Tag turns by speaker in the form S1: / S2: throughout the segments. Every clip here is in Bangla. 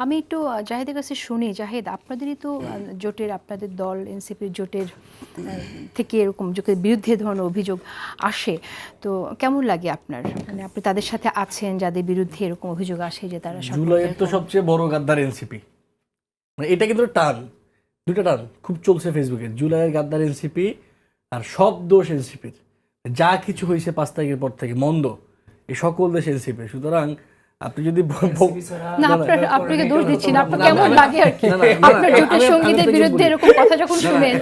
S1: আমি একটু জাহিদের কাছে শুনি। জাহিদ, আপনাদেরই তো জোটের, আপনাদের দল এনসিপির জোটের থেকে এরকম জোটের বিরুদ্ধে ধরনের অভিযোগ আসে, তো কেমন লাগে আপনার? মানে আপনি তাদের সাথে আছেন যাদের বিরুদ্ধে এরকম অভিযোগ আসে যে তারা
S2: জুলাইয়ের তো সবচেয়ে বড় গাদ্দার এনসিপি, মানে এটা কিন্তু টান, দুইটা টান খুব চলছে ফেসবুকে। জুলাইয়ের গাদ্দার এনসিপি আর সব দোষ এনসিপির, যা কিছু হয়েছে 5 তারিখের পর থেকে মন্দ এই সকল দেশ এনসিপি। সুতরাং আপনি যদি
S1: না, আপনাকে দোষ দিচ্ছি না, আপনার কেমন লাগে আর কি আপনার জোটের সঙ্গীদের বিরুদ্ধে এরকম কথা যখন শুনেন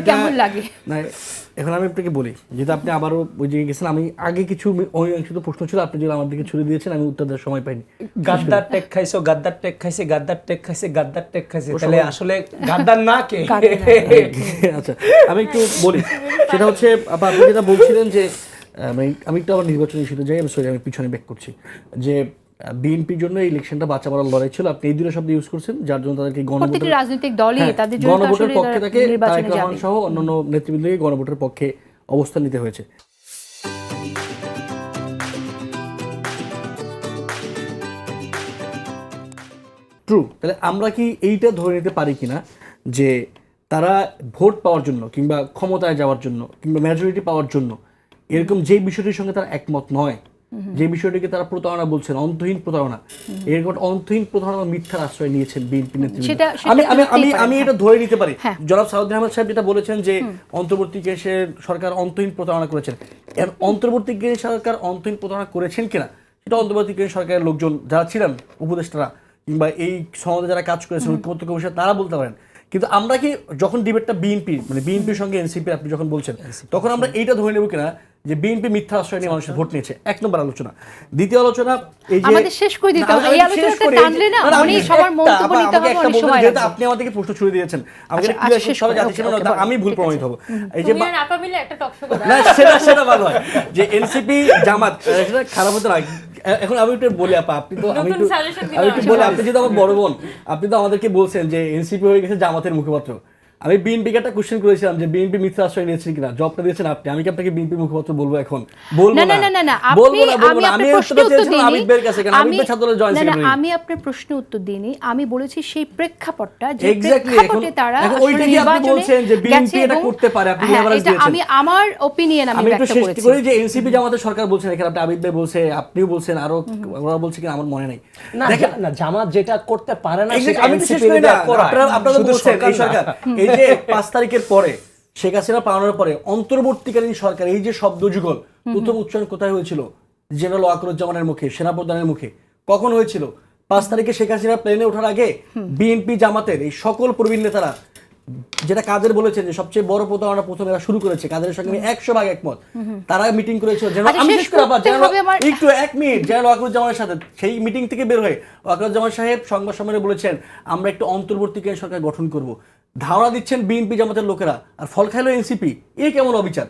S1: কেমন লাগে?
S2: না, এখন আমি আপনাকে বলি, যেহেতু আপনি আবারও ওই জায়গায় গেছেন, আমি আগে কিছু অংশিত প্রশ্ন ছিল, আপনি যদি আমার দিকে ছুড়ে দিয়েছেন আমি উত্তর দেওয়ার সময় পাইনি।
S3: গাদ্দার টেক খাইছো, গাদ্দার টেক খাইছে, গাদ্দার টেক খাইছে, গাদ্দার টেক খাইছে, তাহলে আসলে গাদ্দার না কে?
S2: আচ্ছা, আমি একটু বলি, সেটা হচ্ছে আপনি যেটা বলছিলেন যে আমি একটু আবার নির্বাচনী ইস্যুতে যাই, আমি পিছনে ব্যাক করছি যে বিএনপির জন্য এই ইলেকশনটা বাঁচা মরার লড়াই ছিল। আপনি এই দুটো শব্দ ইউজ করছেন, যার জন্য তাদেরকে
S1: প্রত্যেকটি রাজনৈতিক দলই তাদের জন্য
S2: গণভোটের
S1: আসলে
S2: পক্ষে তাকে
S1: নির্বাচনে
S2: তারেক রহমান
S1: যাবে।
S2: সহ অন্যান্য নেতৃবৃন্দকে গণভোটের পক্ষে অবস্থান নিতে হয়েছে। ট্রু। তাহলে আমরা কি এইটা ধরে নিতে পারি কিনা যে তারা ভোট পাওয়ার জন্য কিংবা ক্ষমতায় যাওয়ার জন্য কিংবা মেজরিটি পাওয়ার জন্য এরকম যে বিষয়টির সঙ্গে তারা একমত নয়, যে বিষয়টিকে তারা প্রতারণা বলছেন, অন্তহীন প্রতারণা, এরকম অন্তহীন প্রতারণা মিথ্যার আশ্রয় নিয়েছেন বিএনপি নেতৃবৃন্দ। আমি এটা ধরে নিতে পারি। জনাব সাউদ্দিন আহমেদ সাহেব যেটা বলেছেন যে অন্তর্বর্তীকালীন সরকার অন্তহীন প্রতারণা করেছেন, অন্তর্বর্তীকালীন সরকার অন্তহীন প্রতারণা করেছেন কিনা সেটা অন্তর্বর্তীকালীন সরকারের লোকজন যারা ছিলেন, উপদেষ্টারা কিংবা এই সমাজে যারা কাজ করেছেন ঐক্যমত্য কমিশন, তারা বলতে পারেন। কিন্তু আমরা কি যখন ডিবেটটা বিএনপি মানে বিএনপির সঙ্গে এনসিপি আপনি যখন বলছেন, তখন আমরা এইটা ধরে নেব কিনা যে বিএনপি মিথ্যা আশ্রয় নিয়ে মানুষের ভোট নিয়েছে? এক নম্বর আলোচনা। দ্বিতীয় আলোচনা, এই যে
S1: আমাদের শেষ করে দিতে হবে, এই আলোচনাটা টানলে না মানে সবার মন্তব্য নিতে হবে, অনেক সময় লাগবে।
S2: আপনি আমাদেরকে প্রশ্ন ছুড়ে দিয়েছেন, আমাকে আমি ভুল প্রমাণিত হব। এই যে না, সেটা ভালো হয় যে এনসিপি জামাত, সেটা খারাপ হতে না। এখন আমি একটু বলি আপা, আপনি তো আমি একটু বলি, আপনি যেহেতু আমার বড় বোন, আপনি তো আমাদেরকে বলছেন যে এনসিপি হয়ে গেছে জামাতের মুখপাত্র। আমি বিএনপিকে একটা কোশ্চেন করেছিলাম যে বিএনপি মিথ্যা আশ্রয় নিয়েছেন কিনা, জবটা দিয়েছেন আপনি। আমি কি আপনাকে বিএনপি মুখপাত্র বলবো এখন? বলবো না, আমি উত্তরটা চেয়েছিলাম আবিদ ভাইয়ের কাছে, কারণ আবিদ ভাই ছাত্রদলের জয়েন্ট সেক্রেটারি।
S1: আমি আপনার প্রশ্নের উত্তর দিইনি, আমি বলেছি সেই প্রেক্ষাপটটা যে
S2: এক্স্যাক্টলি
S1: প্রেক্ষাপটে তারা
S2: ওইটা কি আপনি বলছেন যে বিএনপি এটা করতে পারে, আপনি এভারেজ দিয়েছেন।
S1: আমি আমার অপিনিয়ন আমি
S2: একটু
S1: ব্যক্ত
S2: শেষ
S1: করেছি
S2: করি যে এনসিপি জামাতের সরকার বলছেন, এখানে আপনি আবিদ ভাই বলছে, আপনিও বলছেন, আরো ওরা বলছে কিনা আমার মনে নেই।
S3: দেখেন না, জামাত যেটা করতে পারে না সেটা
S2: আমি শেষ করি না, আপনারা বলছেন এই সরকার, এই যে 5 তারিখের পরে শেখ হাসিনা পালানোর পরে অন্তর্বর্তীকালীন সরকার, এই যে শব্দ যুগল, প্রথম উচ্চারণ কোথায় হয়েছিল? জেনারেল ওয়াকারুজ্জামানের মুখে, সেনাপ্রধানের মুখে। কখন হয়েছিল? 5 তারিখে শেখ হাসিনা প্লেনে ওঠার আগে বিএনপি জামাতের এই সকল প্রবীণ নেতারা যেটা কাদের বলেছেন যে সবচেয়ে বড় প্রতারণা প্রথমে এরা শুরু করেছে, কাদের সঙ্গে আমি 100% একমত। তারা মিটিং করেছিল, আমি শেষ করে একটু 1 মিনিট, জেনারেল ওয়াকারুজ্জামানের সাথে। সেই মিটিং থেকে বের হয়ে ওয়াকারুজ্জামান সাহেব সংবাদ সম্মেলনে বলেছেন আমরা একটা অন্তর্বর্তীকালীন সরকার গঠন করব। ধারণা দিচ্ছেন বিএনপি জামাতের লোকেরা, আর ফল খাইলো এনসিপি। এ কেমন অবিচার?